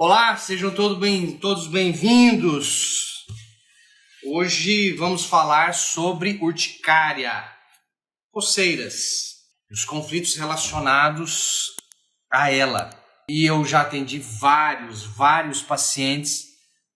Olá, sejam todos bem-vindos. Hoje vamos falar sobre urticária, coceiras, os conflitos relacionados a ela. E eu já atendi vários pacientes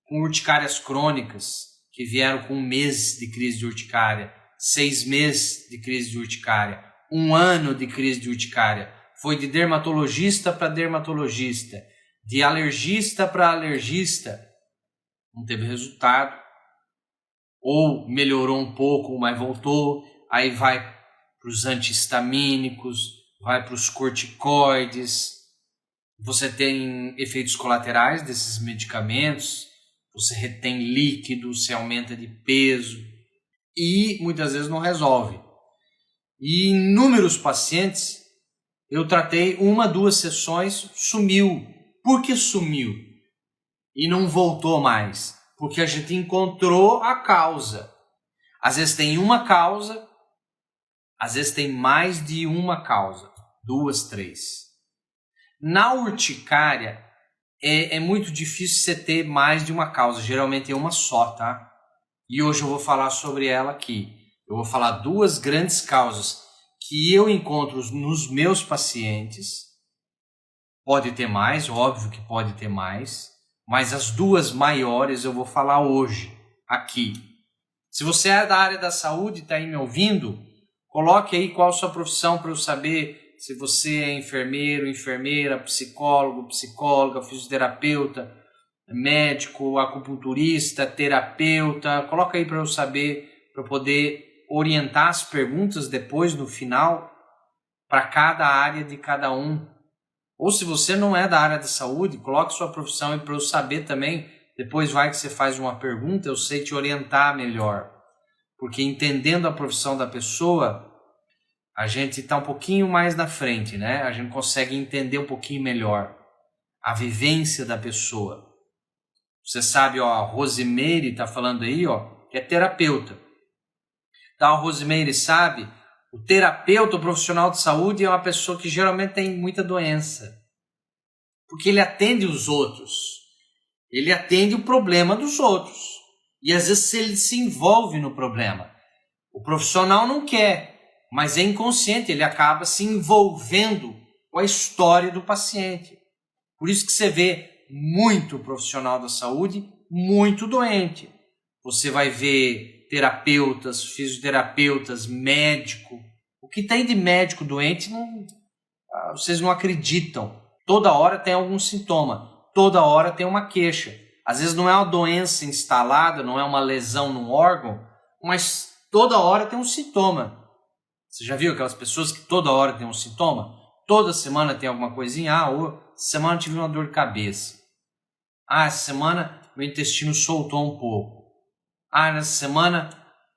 com urticárias crônicas que vieram com 1 mês de crise de urticária, 6 meses de crise de urticária, 1 ano de crise de urticária. Foi de dermatologista para dermatologista, de alergista para alergista, não teve resultado, ou melhorou um pouco, mas voltou, aí vai para os antihistamínicos, vai para os corticoides, você tem efeitos colaterais desses medicamentos, você retém líquido, você aumenta de peso e muitas vezes não resolve. E em inúmeros pacientes, eu tratei 1, 2 sessões, sumiu. Por que sumiu? E não voltou mais? Porque a gente encontrou a causa. Às vezes tem uma causa, às vezes tem mais de uma causa. 2, 3. Na urticária, é muito difícil você ter mais de uma causa. Geralmente é uma só, tá? E hoje eu vou falar sobre ela aqui. Eu vou falar 2 grandes causas que eu encontro nos meus pacientes. Pode ter mais, óbvio que pode ter mais, mas as 2 maiores eu vou falar hoje, aqui. Se você é da área da saúde e está aí me ouvindo, coloque aí qual a sua profissão para eu saber se você é enfermeiro, enfermeira, psicólogo, psicóloga, fisioterapeuta, médico, acupunturista, terapeuta. Coloca aí para eu saber, para eu poder orientar as perguntas depois no final para cada área de cada um. Ou se você não é da área da saúde, coloque sua profissão aí para eu saber também. Depois vai que você faz uma pergunta, eu sei te orientar melhor. Porque entendendo a profissão da pessoa, a gente está um pouquinho mais na frente, né? A gente consegue entender um pouquinho melhor a vivência da pessoa. Você sabe, ó, a Rosimeire está falando aí, ó, que é terapeuta. Então a Rosimeire sabe... O terapeuta, o profissional de saúde é uma pessoa que geralmente tem muita doença. Porque ele atende os outros. Ele atende o problema dos outros. E às vezes ele se envolve no problema. O profissional não quer, mas é inconsciente, ele acaba se envolvendo com a história do paciente. Por isso que você vê muito profissional da saúde muito doente. Você vai ver terapeutas, fisioterapeutas, médico. O que tem de médico doente, vocês não acreditam. Toda hora tem algum sintoma, toda hora tem uma queixa. Às vezes não é uma doença instalada, não é uma lesão num órgão, mas toda hora tem um sintoma. Você já viu aquelas pessoas que toda hora tem um sintoma? Toda semana tem alguma coisinha. Essa semana eu tive uma dor de cabeça. Essa semana meu intestino soltou um pouco. Nessa semana,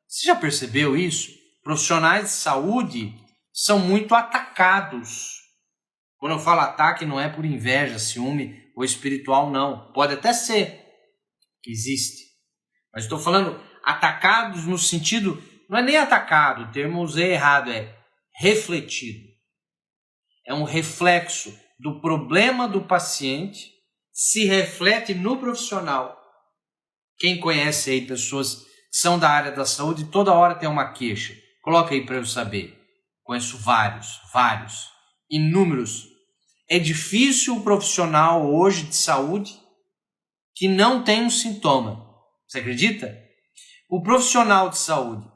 você já percebeu isso? Profissionais de saúde são muito atacados. Quando eu falo ataque, não é por inveja, ciúme ou espiritual, não. Pode até ser que existe. Mas estou falando atacados no sentido, não é nem atacado, o termo usei errado, é refletido. É um reflexo do problema do paciente, se reflete no profissional. Quem conhece aí pessoas que são da área da saúde, toda hora tem uma queixa. Coloca aí para eu saber. Conheço vários, inúmeros. É difícil o profissional hoje de saúde que não tem um sintoma. Você acredita? O profissional de saúde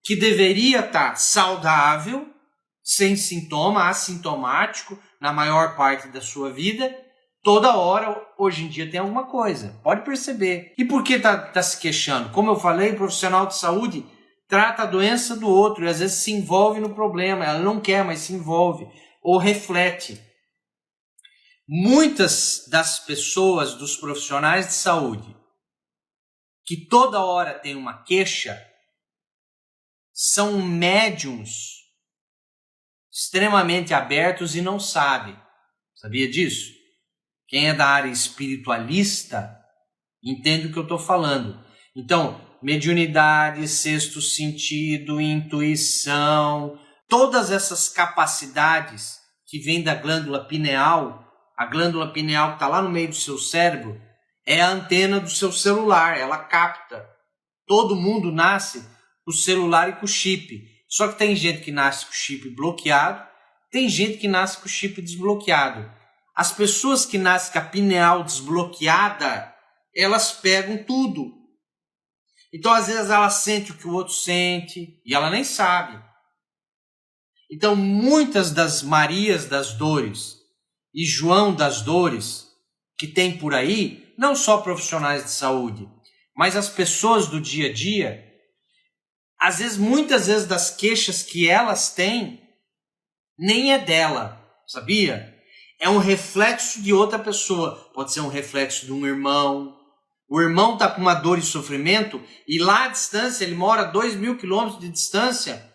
que deveria estar saudável, sem sintoma, assintomático, na maior parte da sua vida, toda hora, hoje em dia, tem alguma coisa. Pode perceber. E por que tá se queixando? Como eu falei, o profissional de saúde trata a doença do outro e às vezes se envolve no problema. Ela não quer, mas se envolve. Ou reflete. Muitas das pessoas, dos profissionais de saúde, que toda hora tem uma queixa, são médiums extremamente abertos e não sabem. Sabia disso? Quem é da área espiritualista entende o que eu estou falando. Então, mediunidade, sexto sentido, intuição, todas essas capacidades que vêm da glândula pineal A glândula pineal que está lá no meio do seu cérebro é a antena do seu celular, ela capta. Todo mundo nasce com o celular e com o chip. Só que tem gente que nasce com o chip bloqueado, tem gente que nasce com o chip desbloqueado. As pessoas que nascem com a pineal desbloqueada, elas pegam tudo. Então, às vezes, ela sente o que o outro sente e ela nem sabe. Então, muitas das Marias das dores e João das dores que tem por aí, não só profissionais de saúde, mas as pessoas do dia a dia, às vezes, muitas vezes das queixas que elas têm, nem é dela, sabia? É um reflexo de outra pessoa. Pode ser um reflexo de um irmão. O irmão está com uma dor e sofrimento e lá à distância, ele mora a 2.000 quilômetros de distância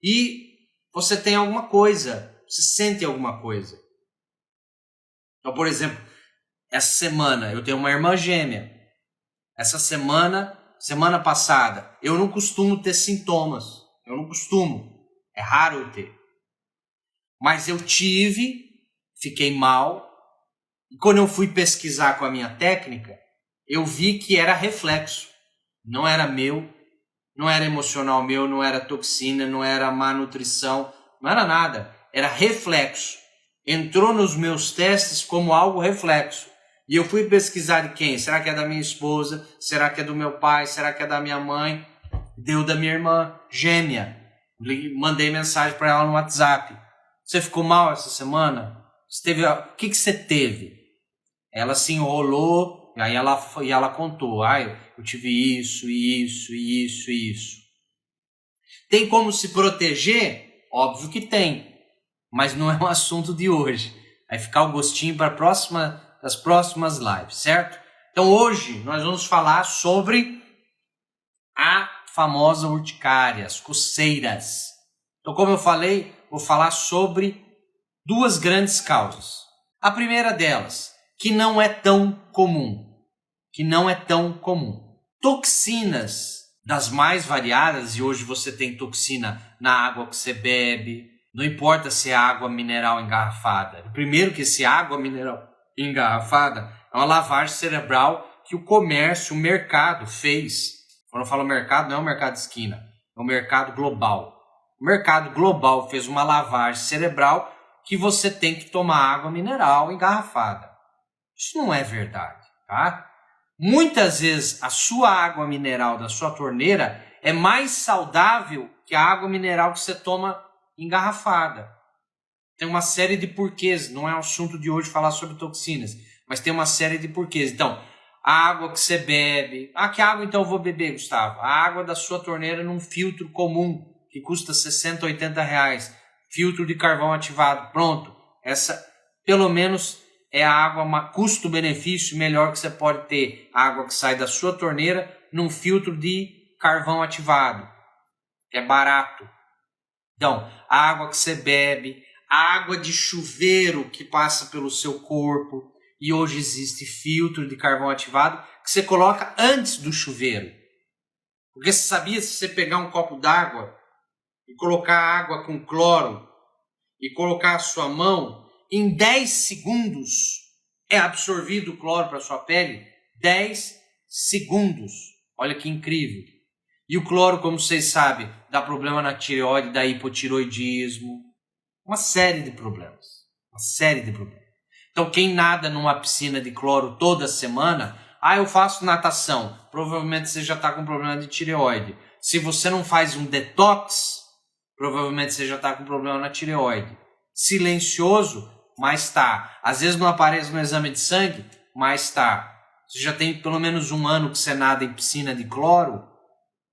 e você tem alguma coisa, você sente alguma coisa. Então, por exemplo, essa semana eu tenho uma irmã gêmea. Essa semana passada, eu não costumo ter sintomas. Eu não costumo. É raro eu ter. Mas eu tive, fiquei mal. E quando eu fui pesquisar com a minha técnica, eu vi que era reflexo. Não era meu, não era emocional meu, não era toxina, não era má nutrição, não era nada. Era reflexo. Entrou nos meus testes como algo reflexo. E eu fui pesquisar de quem? Será que é da minha esposa? Será que é do meu pai? Será que é da minha mãe? Deu da minha irmã gêmea. Mandei mensagem para ela no WhatsApp. Você ficou mal essa semana? O que você teve? Ela se enrolou, e aí ela contou. Eu tive isso. Tem como se proteger? Óbvio que tem. Mas não é um assunto de hoje. Vai ficar o gostinho para as próximas lives, certo? Então hoje nós vamos falar sobre a famosa urticária, as coceiras. Então, como eu falei, vou falar sobre duas grandes causas. A primeira delas, que não é tão comum. Toxinas das mais variadas, e hoje você tem toxina na água que você bebe, não importa se é água mineral engarrafada. Primeiro que se é água mineral engarrafada é uma lavagem cerebral que o comércio, o mercado fez. Quando eu falo mercado, não é um mercado de esquina, é um mercado global. O mercado global fez uma lavagem cerebral que você tem que tomar água mineral engarrafada. Isso não é verdade, tá? Muitas vezes a sua água mineral da sua torneira é mais saudável que a água mineral que você toma engarrafada. Tem uma série de porquês, não é o assunto de hoje falar sobre toxinas, mas tem uma série de porquês. Então, a água que você bebe... que água então eu vou beber, Gustavo? A água da sua torneira num filtro comum, que custa R$60, R$80. Filtro de carvão ativado, pronto. Essa, pelo menos, é a água custo-benefício melhor que você pode ter. A água que sai da sua torneira num filtro de carvão ativado. É barato. Então, a água que você bebe, a água de chuveiro que passa pelo seu corpo, e hoje existe filtro de carvão ativado que você coloca antes do chuveiro. Porque você sabia, se você pegar um copo d'água e colocar água com cloro e colocar a sua mão, em 10 segundos é absorvido o cloro para a sua pele. 10 segundos. Olha que incrível. E o cloro, como vocês sabem, dá problema na tireoide, dá hipotiroidismo. Uma série de problemas. Então, quem nada numa piscina de cloro toda semana, eu faço natação. Provavelmente você já está com problema de tireoide. Se você não faz um detox, provavelmente você já está com problema na tireoide. Silencioso, mas tá. Às vezes não aparece no exame de sangue, mas tá. Você já tem pelo menos 1 ano que você nada em piscina de cloro,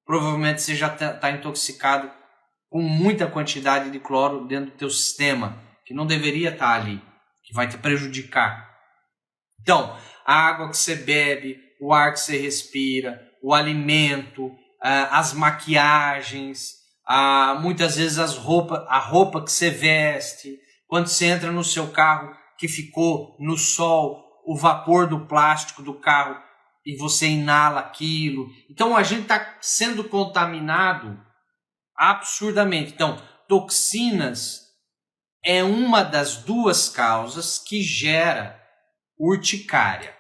provavelmente você já está intoxicado com muita quantidade de cloro dentro do teu sistema, que não deveria estar ali, que vai te prejudicar. Então, a água que você bebe, o ar que você respira, o alimento, as maquiagens, muitas vezes a roupa que você veste, quando você entra no seu carro que ficou no sol, o vapor do plástico do carro e você inala aquilo. Então a gente está sendo contaminado absurdamente. Então, toxinas é uma das duas causas que gera urticária.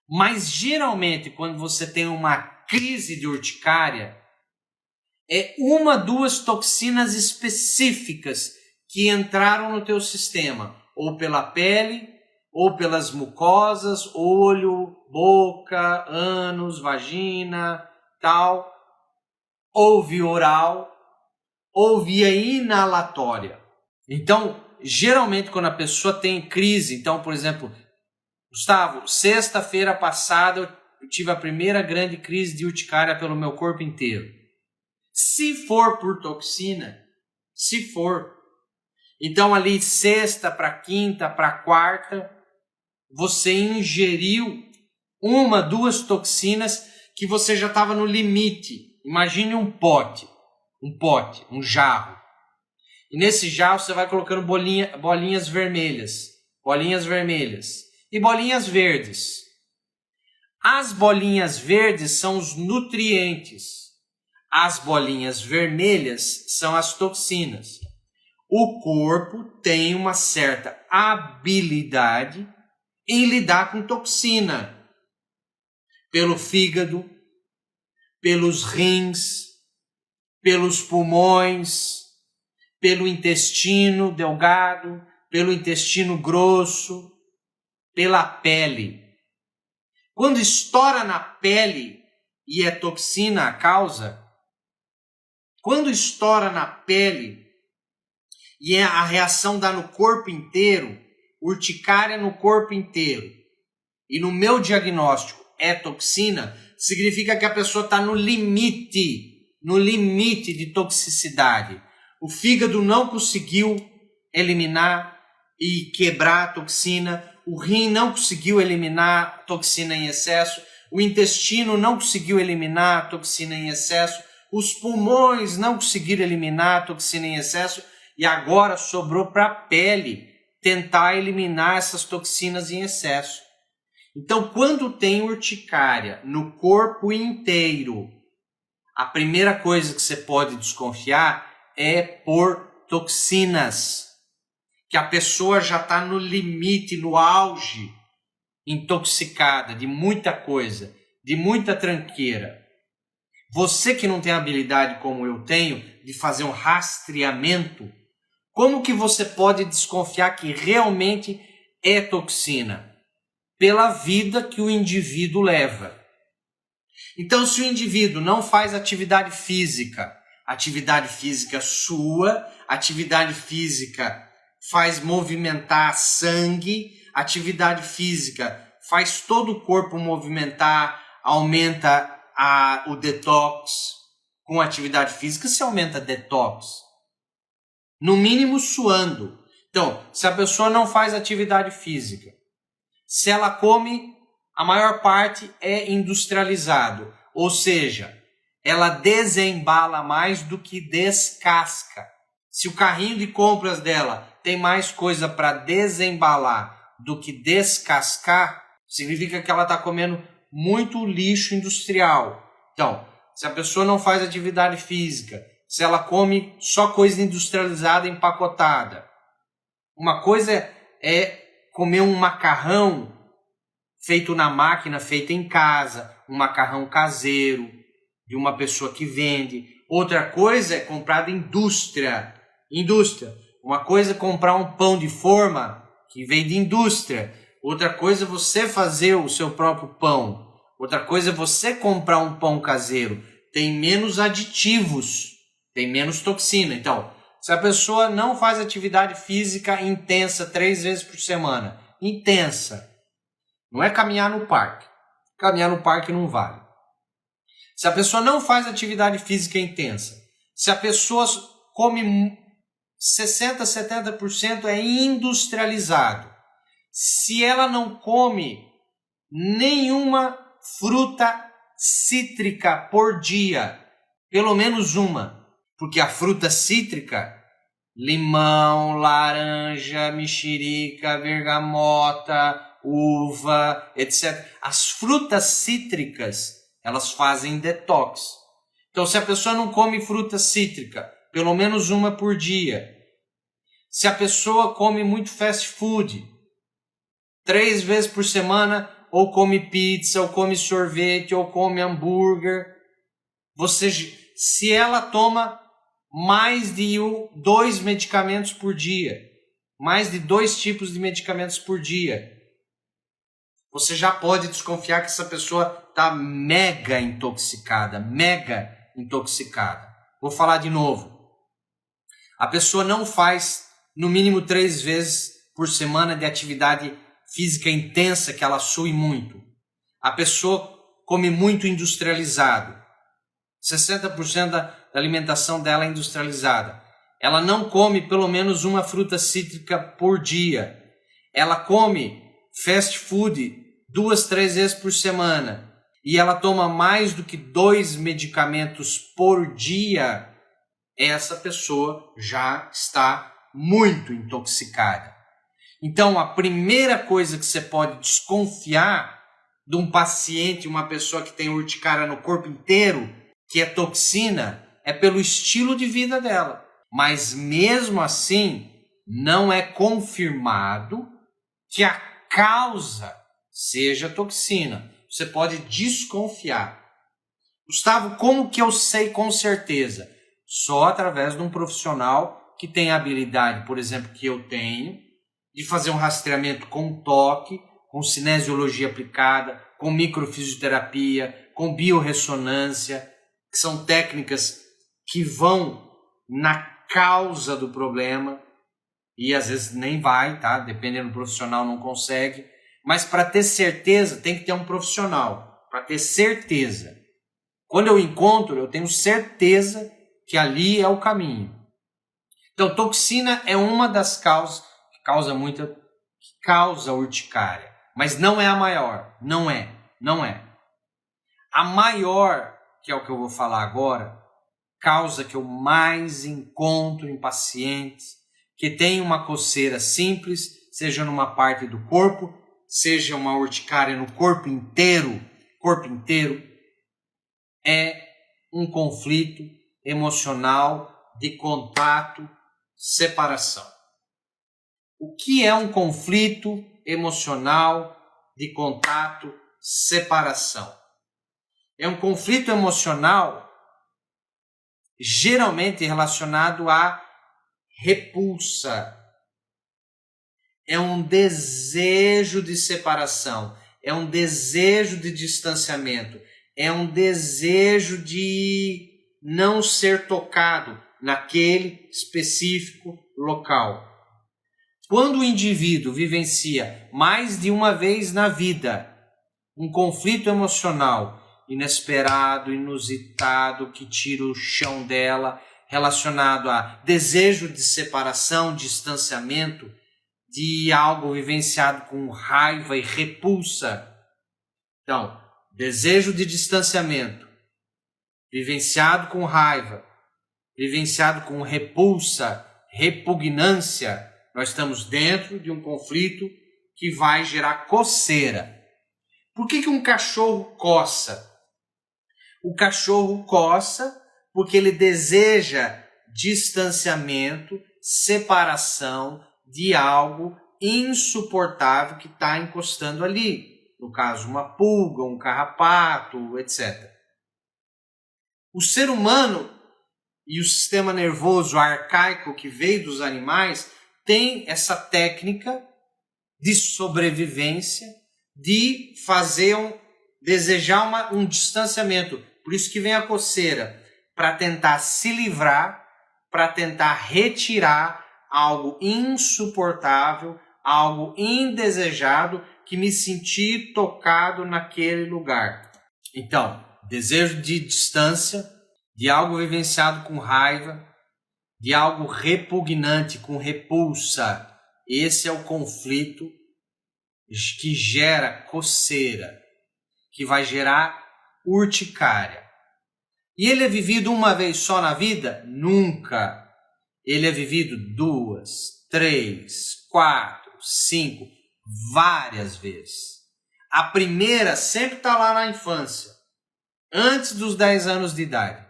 Mas geralmente quando você tem uma crise de urticária, é uma, duas toxinas específicas que entraram no teu sistema, ou pela pele, ou pelas mucosas, olho, boca, ânus, vagina, tal, ou via oral, ou via inalatória. Então, geralmente quando a pessoa tem crise, então, por exemplo, Gustavo, sexta-feira passada eu tive a primeira grande crise de urticária pelo meu corpo inteiro. Se for por toxina, se for, então ali sexta para quinta para quarta, você ingeriu uma, duas toxinas que você já estava no limite. Imagine um pote, um jarro. E nesse jarro você vai colocando bolinhas vermelhas e bolinhas verdes. As bolinhas verdes são os nutrientes. As bolinhas vermelhas são as toxinas. O corpo tem uma certa habilidade em lidar com toxina. Pelo fígado, pelos rins, pelos pulmões, pelo intestino delgado, pelo intestino grosso, pela pele. Quando estoura na pele e é toxina a causa, quando estoura na pele e a reação dá no corpo inteiro, urticária no corpo inteiro, e no meu diagnóstico é toxina, significa que a pessoa está no limite de toxicidade. O fígado não conseguiu eliminar e quebrar a toxina, o rim não conseguiu eliminar a toxina em excesso, o intestino não conseguiu eliminar a toxina em excesso, os pulmões não conseguiram eliminar a toxina em excesso e agora sobrou para a pele tentar eliminar essas toxinas em excesso. Então, quando tem urticária no corpo inteiro, a primeira coisa que você pode desconfiar é por toxinas, que a pessoa já está no limite, no auge, intoxicada de muita coisa, de muita tranqueira. Você que não tem habilidade como eu tenho de fazer um rastreamento, como que você pode desconfiar que realmente é toxina? Pela vida que o indivíduo leva. Então, se o indivíduo não faz atividade física sua, atividade física faz movimentar sangue, atividade física faz todo o corpo movimentar, aumenta o detox. Com atividade física se aumenta detox. No mínimo suando. Então, se a pessoa não faz atividade física, se ela come, a maior parte é industrializado, ou seja, ela desembala mais do que descasca. Se o carrinho de compras dela tem mais coisa para desembalar do que descascar, significa que ela está comendo muito lixo industrial. Então, se a pessoa não faz atividade física, se ela come só coisa industrializada, empacotada, uma coisa é comer um macarrão feito na máquina, feito em casa, um macarrão caseiro, de uma pessoa que vende. Outra coisa é comprar da indústria. Uma coisa é comprar um pão de forma que vem de indústria. Outra coisa é você fazer o seu próprio pão. Outra coisa é você comprar um pão caseiro. Tem menos aditivos, tem menos toxina. Então, se a pessoa não faz atividade física intensa 3 vezes por semana, intensa, não é caminhar no parque. Caminhar no parque não vale. Se a pessoa não faz atividade física intensa, se a pessoa come 60%, 70% é industrializado, se ela não come nenhuma fruta cítrica por dia, pelo menos uma, porque a fruta cítrica, limão, laranja, mexerica, bergamota, uva, etc. As frutas cítricas, elas fazem detox. Então, se a pessoa não come fruta cítrica, pelo menos uma por dia, Se a pessoa come muito fast food, 3 vezes por semana, ou come pizza, ou come sorvete, ou come hambúrguer, se ela toma mais de 2 medicamentos por dia, mais de 2 tipos de medicamentos por dia, você já pode desconfiar que essa pessoa está mega intoxicada, mega intoxicada. Vou falar de novo. A pessoa não faz no mínimo 3 vezes por semana de atividade física intensa que ela sue muito. A pessoa come muito industrializado. 60% da alimentação dela é industrializada. Ela não come pelo menos uma fruta cítrica por dia. Ela come fast food 2, 3 vezes por semana. E ela toma mais do que 2 medicamentos por dia. Essa pessoa já está muito intoxicada. Então, a primeira coisa que você pode desconfiar de um paciente, uma pessoa que tem urticária no corpo inteiro, que é toxina, é pelo estilo de vida dela. Mas mesmo assim, não é confirmado que a causa seja toxina. Você pode desconfiar. Gustavo, como que eu sei com certeza? Só através de um profissional que tem a habilidade, por exemplo, que eu tenho, de fazer um rastreamento com toque, com cinesiologia aplicada, com microfisioterapia, com biorressonância, que são técnicas que vão na causa do problema e às vezes nem vai, tá? Dependendo do profissional não consegue, mas para ter certeza tem que ter um profissional, para ter certeza. Quando eu encontro, eu tenho certeza que ali é o caminho. Então, toxina é uma das causas que causa urticária, mas não é a maior, não é. A maior, que é o que eu vou falar agora, causa que eu mais encontro em pacientes que têm uma coceira simples, seja numa parte do corpo, seja uma urticária no corpo inteiro, é um conflito emocional de contato, separação. O que é um conflito emocional de contato, separação? É um conflito emocional geralmente relacionado à repulsa. É um desejo de separação, é um desejo de distanciamento, é um desejo de não ser tocado naquele específico local. Quando o indivíduo vivencia mais de uma vez na vida um conflito emocional inesperado, inusitado, que tira o chão dela, relacionado a desejo de separação, distanciamento, de algo vivenciado com raiva e repulsa. Então, desejo de distanciamento, vivenciado com raiva, vivenciado com repulsa, repugnância, nós estamos dentro de um conflito que vai gerar coceira. Por que um cachorro coça? O cachorro coça porque ele deseja distanciamento, separação de algo insuportável que está encostando ali. No caso, uma pulga, um carrapato, etc. O ser humano e o sistema nervoso arcaico que veio dos animais tem essa técnica de sobrevivência, de desejar um distanciamento. Por isso que vem a coceira, para tentar se livrar, para tentar retirar algo insuportável, algo indesejado, que me senti tocado naquele lugar. Então, desejo de distância, de algo vivenciado com raiva, de algo repugnante, com repulsa. Esse é o conflito que gera coceira, que vai gerar urticária. E ele é vivido uma vez só na vida? Nunca. Ele é vivido 2, 3, 4, 5, várias vezes. A primeira sempre está lá na infância, antes dos 10 anos de idade.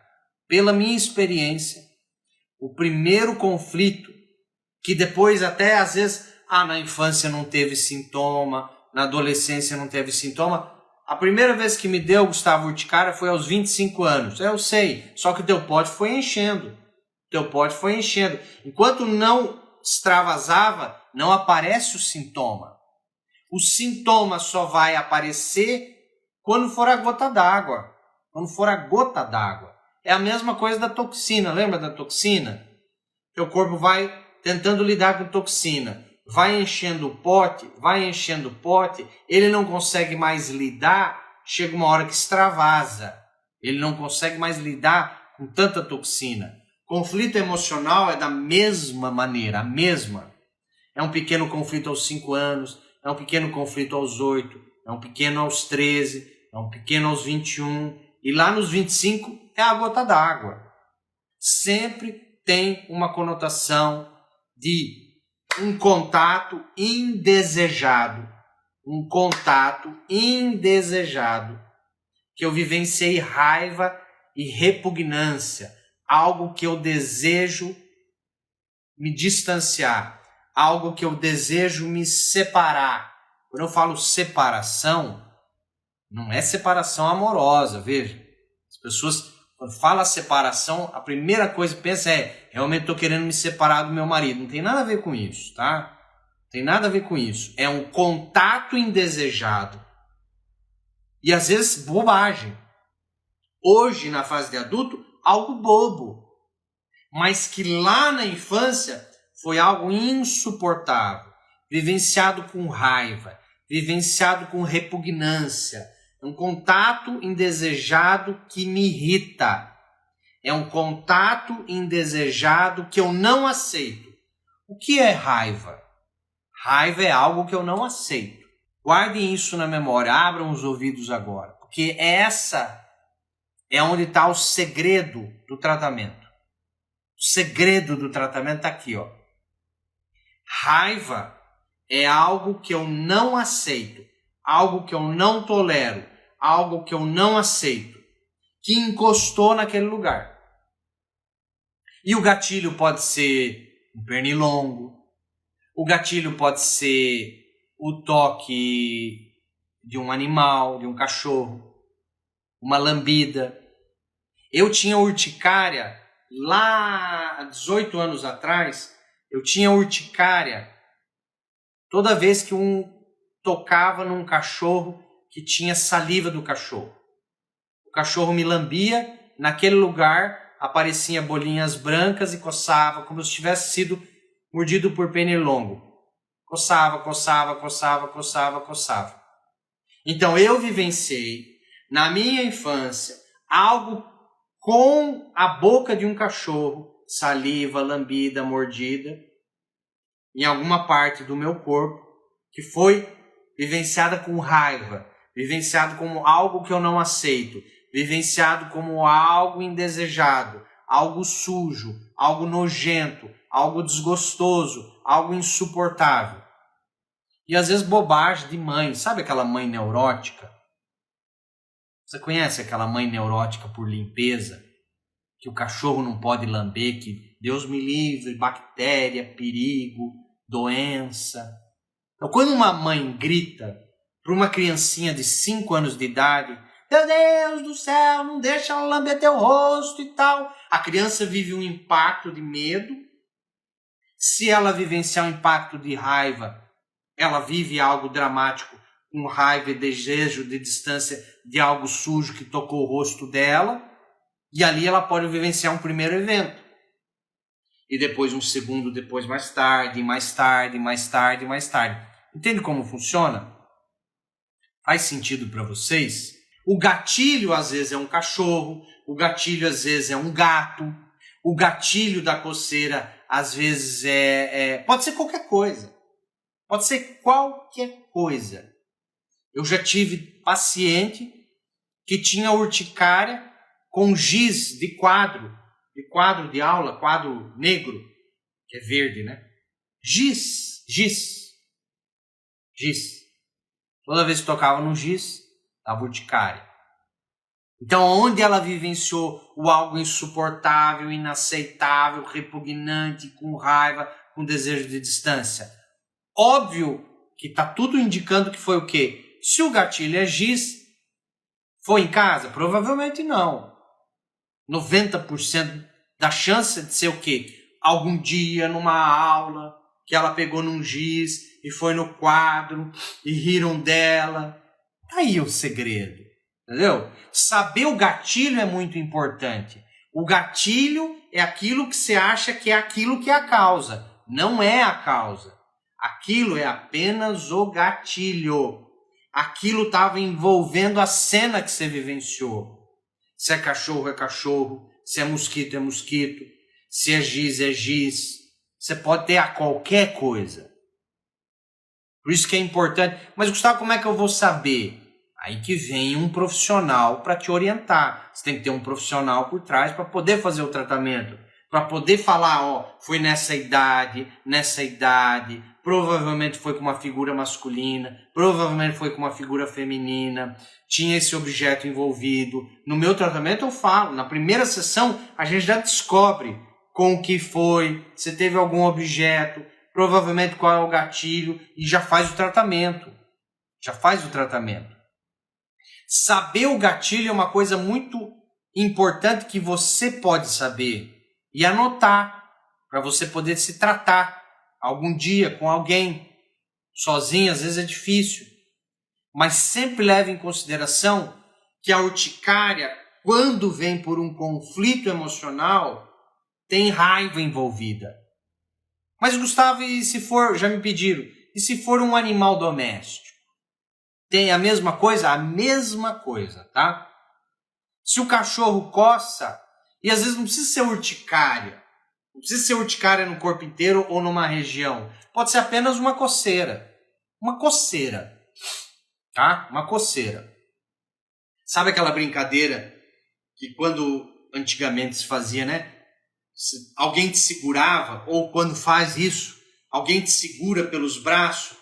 Pela minha experiência, o primeiro conflito que depois até às vezes, na infância não teve sintoma, na adolescência não teve sintoma. A primeira vez que me deu, Gustavo, urticária foi aos 25 anos. Eu sei, só que o teu pote foi enchendo. Enquanto não extravasava, não aparece o sintoma. O sintoma só vai aparecer quando for a gota d'água. É a mesma coisa da toxina. Lembra da toxina? Teu corpo vai tentando lidar com toxina. Vai enchendo o pote, ele não consegue mais lidar, chega uma hora que extravasa. Ele não consegue mais lidar com tanta toxina. Conflito emocional é da mesma maneira, a mesma. É um pequeno conflito aos 5 anos, é um pequeno conflito aos 8, é um pequeno aos 13, é um pequeno aos 21, e lá nos 25 é a gota d'água. Sempre tem uma conotação de um contato indesejado, que eu vivenciei raiva e repugnância, algo que eu desejo me distanciar, algo que eu desejo me separar. Quando eu falo separação, não é separação amorosa, veja. As pessoas, quando falam separação, a primeira coisa que pensa é, realmente estou querendo me separar do meu marido. Não tem nada a ver com isso, tá? Não tem nada a ver com isso. É um contato indesejado. E às vezes bobagem. Hoje, na fase de adulto, algo bobo. Mas que lá na infância foi algo insuportável. Vivenciado com raiva, vivenciado com repugnância. Um contato indesejado que me irrita. É um contato indesejado que eu não aceito. O que é raiva? Raiva é algo que eu não aceito. Guardem isso na memória, abram os ouvidos agora. Porque essa é onde está o segredo do tratamento. O segredo do tratamento está aqui, ó. Raiva é algo que eu não aceito. Algo que eu não tolero. Algo que eu não aceito. Que encostou naquele lugar. E o gatilho pode ser um pernilongo. O gatilho pode ser o toque de um animal, de um cachorro. Uma lambida. Eu tinha urticária lá há 18 anos atrás. Eu tinha urticária toda vez que tocava num cachorro que tinha saliva do cachorro. O cachorro me lambia, naquele lugar apareciam bolinhas brancas e coçava, como se tivesse sido mordido por pernilongo. Coçava. Então eu vivenciei, na minha infância, algo com a boca de um cachorro, saliva, lambida, mordida, em alguma parte do meu corpo, que foi vivenciada com raiva, vivenciado como algo que eu não aceito, vivenciado como algo indesejado, algo sujo, algo nojento, algo desgostoso, algo insuportável. E às vezes bobagem de mãe, sabe aquela mãe neurótica? Você conhece aquela mãe neurótica por limpeza? Que o cachorro não pode lamber, que Deus me livre, bactéria, perigo, doença. Então, quando uma mãe grita para uma criancinha de 5 anos de idade, meu Deus do céu, não deixa ela lamber teu rosto e tal. A criança vive um impacto de medo. Se ela vivenciar um impacto de raiva, ela vive algo dramático, com raiva e desejo de distância de algo sujo que tocou o rosto dela. E ali ela pode vivenciar um primeiro evento. E depois um segundo, depois mais tarde. Entende como funciona? Faz sentido para vocês? O gatilho às vezes é um cachorro, o gatilho às vezes é um gato, o gatilho da coceira às vezes pode ser qualquer coisa. Pode ser qualquer coisa. Eu já tive paciente que tinha urticária com giz de quadro de aula, quadro negro, que é verde, né? Giz. Toda vez que tocava no giz, dava urticária. Então, onde ela vivenciou o algo insuportável, inaceitável, repugnante, com raiva, com desejo de distância? Óbvio que está tudo indicando que foi o quê? Se o gatilho é giz, foi em casa? Provavelmente não. 90% da chance de ser o quê? Algum dia, numa aula, que ela pegou num giz e foi no quadro e riram dela. Tá aí o segredo, entendeu? Saber o gatilho é muito importante. O gatilho é aquilo que você acha que é aquilo que é a causa. Não é a causa. Aquilo é apenas o gatilho. Aquilo estava envolvendo a cena que você vivenciou. Se é cachorro, se é mosquito, se é giz, é giz. Você pode ter a qualquer coisa. Por isso que é importante. Mas, Gustavo, como é que eu vou saber? Aí que vem um profissional para te orientar. Você tem que ter um profissional por trás para poder fazer o tratamento. Para poder falar, ó, foi nessa idade, provavelmente foi com uma figura masculina, provavelmente foi com uma figura feminina, tinha esse objeto envolvido. No meu tratamento eu falo, na primeira sessão a gente já descobre com o que foi, se teve algum objeto, provavelmente qual é o gatilho e já faz o tratamento. Saber o gatilho é uma coisa muito importante que você pode saber e anotar para você poder se tratar algum dia com alguém. Sozinho às vezes é difícil, mas sempre leve em consideração que a urticária, quando vem por um conflito emocional, tem raiva envolvida. Mas, Gustavo, e se for, já me pediram, e se for um animal doméstico? Tem a mesma coisa? A mesma coisa, tá? Se o cachorro coça, e às vezes não precisa ser urticária, não precisa ser urticária no corpo inteiro ou numa região, pode ser apenas uma coceira. Uma coceira, tá? Uma coceira. Sabe aquela brincadeira que quando antigamente se fazia, né? Alguém te segurava, ou quando faz isso, alguém te segura pelos braços.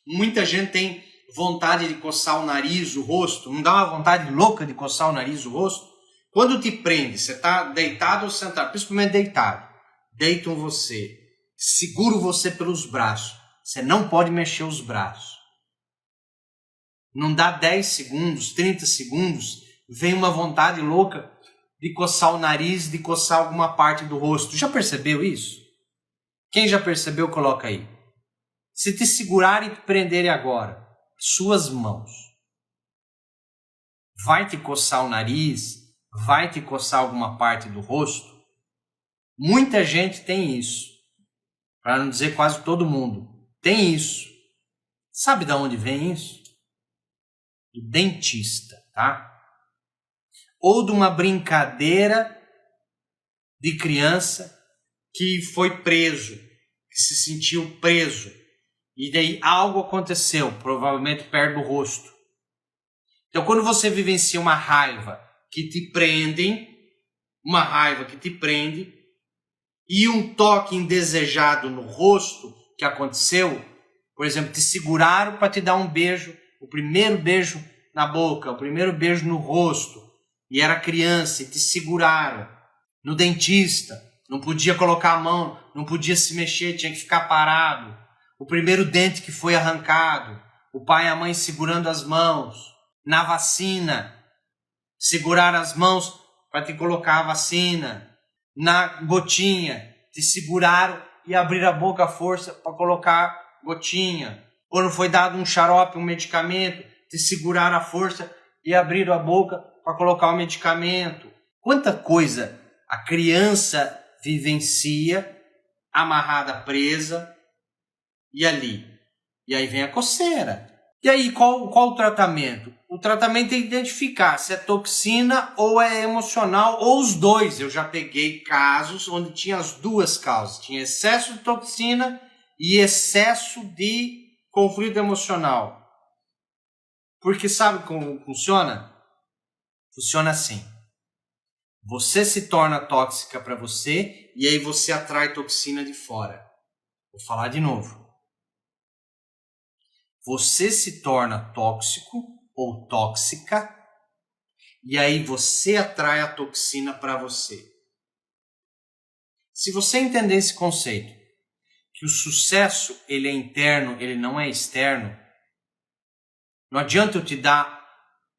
Muita gente tem vontade de coçar o nariz, o rosto. Não dá uma vontade louca de coçar o nariz, o rosto? Quando te prende, você está deitado ou sentado, principalmente deitado, deitam você, seguro você pelos braços. Você não pode mexer os braços. Não dá 10 segundos, 30 segundos, vem uma vontade louca de coçar o nariz, de coçar alguma parte do rosto. Já percebeu isso? Quem já percebeu, coloca aí. Se te segurarem e te prenderem agora, suas mãos, vai te coçar o nariz, vai te coçar alguma parte do rosto? Muita gente tem isso. Para não dizer quase todo mundo. Tem isso. Sabe de onde vem isso? Do dentista, tá? Ou de uma brincadeira de criança que foi preso, que se sentiu preso. E daí algo aconteceu, provavelmente perto do rosto. Então, quando você vivencia uma raiva que te prendem, e um toque indesejado no rosto que aconteceu, por exemplo, te seguraram para te dar um beijo, o primeiro beijo na boca, o primeiro beijo no rosto, e era criança e te seguraram, no dentista, não podia colocar a mão, não podia se mexer, tinha que ficar parado, o primeiro dente que foi arrancado, o pai e a mãe segurando as mãos, na vacina, segurar as mãos para te colocar a vacina, na gotinha, te seguraram e abriram a boca à força para colocar gotinha. Quando foi dado um xarope, um medicamento, te seguraram a força e abriram a boca para colocar o medicamento. Quanta coisa a criança vivencia, amarrada, presa, e ali. E aí vem a coceira. E aí, qual o tratamento? O tratamento é identificar se é toxina ou é emocional, ou os dois. Eu já peguei casos onde tinha as duas causas. Tinha excesso de toxina e excesso de conflito emocional. Porque sabe como funciona? Funciona assim. Você se torna tóxica para você e aí você atrai toxina de fora. Vou falar de novo. Você se torna tóxico ou tóxica e aí você atrai a toxina para você. Se você entender esse conceito, que o sucesso ele é interno, ele não é externo. Não adianta eu te dar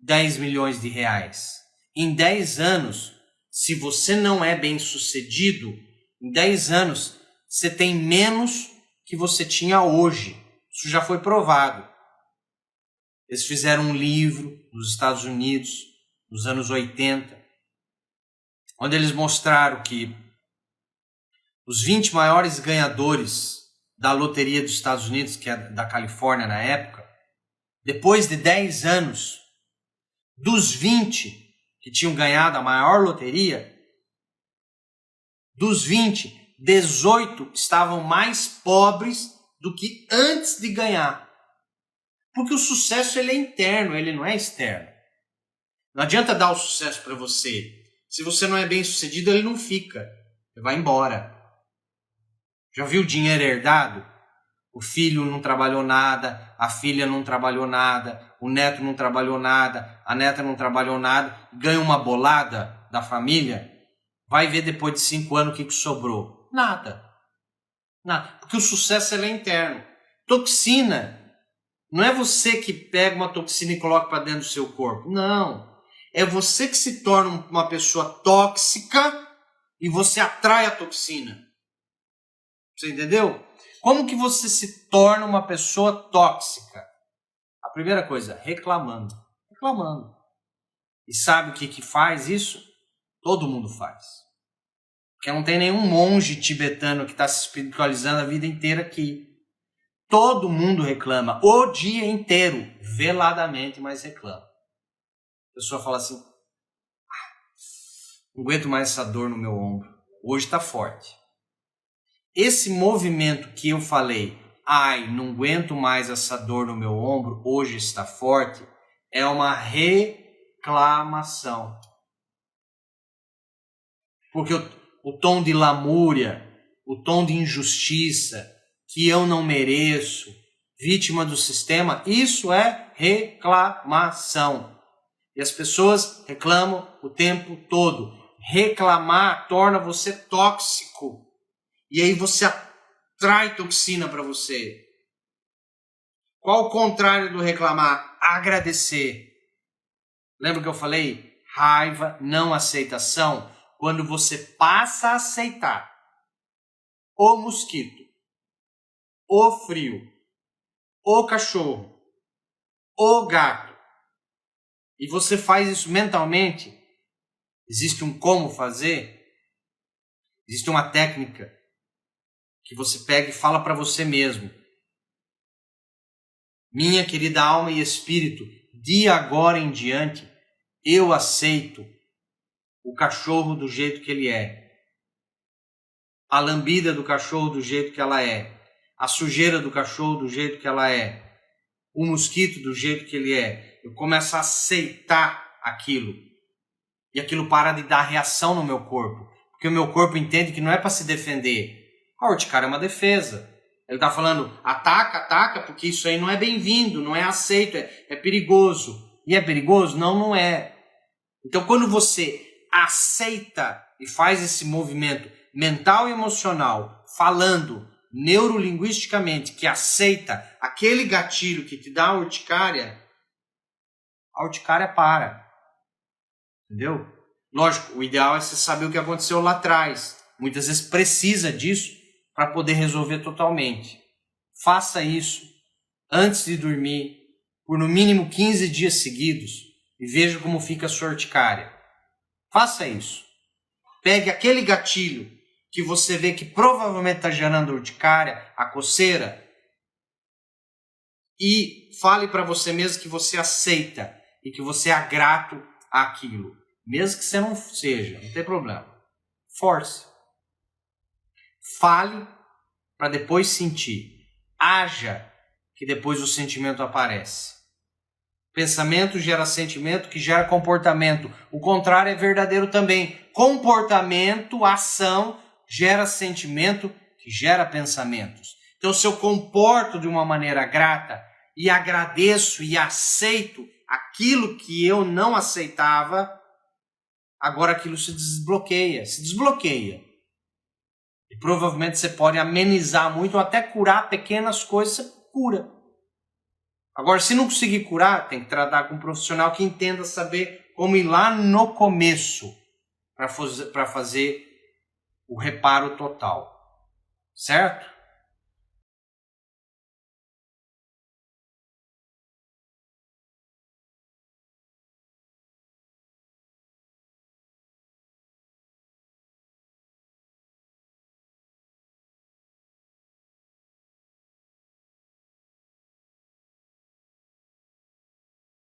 10 milhões de reais. Em 10 anos, se você não é bem sucedido, em 10 anos você tem menos que você tinha hoje. Isso já foi provado. Eles fizeram um livro nos Estados Unidos, nos anos 80, onde eles mostraram que os 20 maiores ganhadores da loteria dos Estados Unidos, que é da Califórnia na época, depois de 10 anos, dos 20 que tinham ganhado a maior loteria, dos 20, 18 estavam mais pobres do que antes de ganhar. Porque o sucesso ele é interno, ele não é externo. Não adianta dar o sucesso para você. Se você não é bem sucedido, ele não fica. Ele vai embora. Já viu dinheiro herdado? O filho não trabalhou nada, a filha não trabalhou nada, o neto não trabalhou nada, a neta não trabalhou nada, ganha uma bolada da família, vai ver depois de 5 anos o que sobrou. Nada. Nada. Porque o sucesso ele é interno. Toxina. Não é você que pega uma toxina e coloca para dentro do seu corpo. Não. É você que se torna uma pessoa tóxica e você atrai a toxina. Você entendeu? Como que você se torna uma pessoa tóxica? A primeira coisa, reclamando. Reclamando. E sabe o que faz isso? Todo mundo faz. Porque não tem nenhum monge tibetano que está se espiritualizando a vida inteira aqui. Todo mundo reclama, o dia inteiro, veladamente, mas reclama. A pessoa fala assim, não aguento mais essa dor no meu ombro, hoje está forte. Esse movimento que eu falei, não aguento mais essa dor no meu ombro, hoje está forte, é uma reclamação. Porque o tom de lamúria, o tom de injustiça, que eu não mereço, vítima do sistema, isso é reclamação. E as pessoas reclamam o tempo todo. Reclamar torna você tóxico. E aí você atrai toxina para você. Qual o contrário do reclamar? Agradecer. Lembra que eu falei? Raiva, não aceitação. Quando você passa a aceitar o mosquito, o frio, o cachorro, o gato, e você faz isso mentalmente, existe um como fazer, existe uma técnica que você pega e fala para você mesmo. Minha querida alma e espírito, de agora em diante, eu aceito o cachorro do jeito que ele é, a lambida do cachorro do jeito que ela é, a sujeira do cachorro do jeito que ela é, o mosquito do jeito que ele é. Eu começo a aceitar aquilo. E aquilo para de dar reação no meu corpo. Porque o meu corpo entende que não é para se defender. A urticária é uma defesa. Ele está falando, ataca, porque isso aí não é bem-vindo, não é aceito, é perigoso. E é perigoso? Não, não é. Então quando você aceita e faz esse movimento mental e emocional, falando neurolinguisticamente, que aceita aquele gatilho que te dá a urticária para. Entendeu? Lógico, o ideal é você saber o que aconteceu lá atrás. Muitas vezes precisa disso para poder resolver totalmente. Faça isso antes de dormir, por no mínimo 15 dias seguidos, e veja como fica a sua urticária. Faça isso. Pegue aquele gatilho que você vê que provavelmente está gerando urticária, a coceira, e fale para você mesmo que você aceita e que você é grato àquilo. Mesmo que você não seja, não tem problema. Force. Fale para depois sentir. Haja, que depois o sentimento aparece. Pensamento gera sentimento, que gera comportamento. O contrário é verdadeiro também. Comportamento, ação, gera sentimento, que gera pensamentos. Então, se eu comporto de uma maneira grata e agradeço e aceito aquilo que eu não aceitava, agora aquilo se desbloqueia. E provavelmente você pode amenizar muito ou até curar pequenas coisas, você cura. Agora, se não conseguir curar, tem que tratar com um profissional que entenda saber como ir lá no começo para fazer o reparo total. Certo?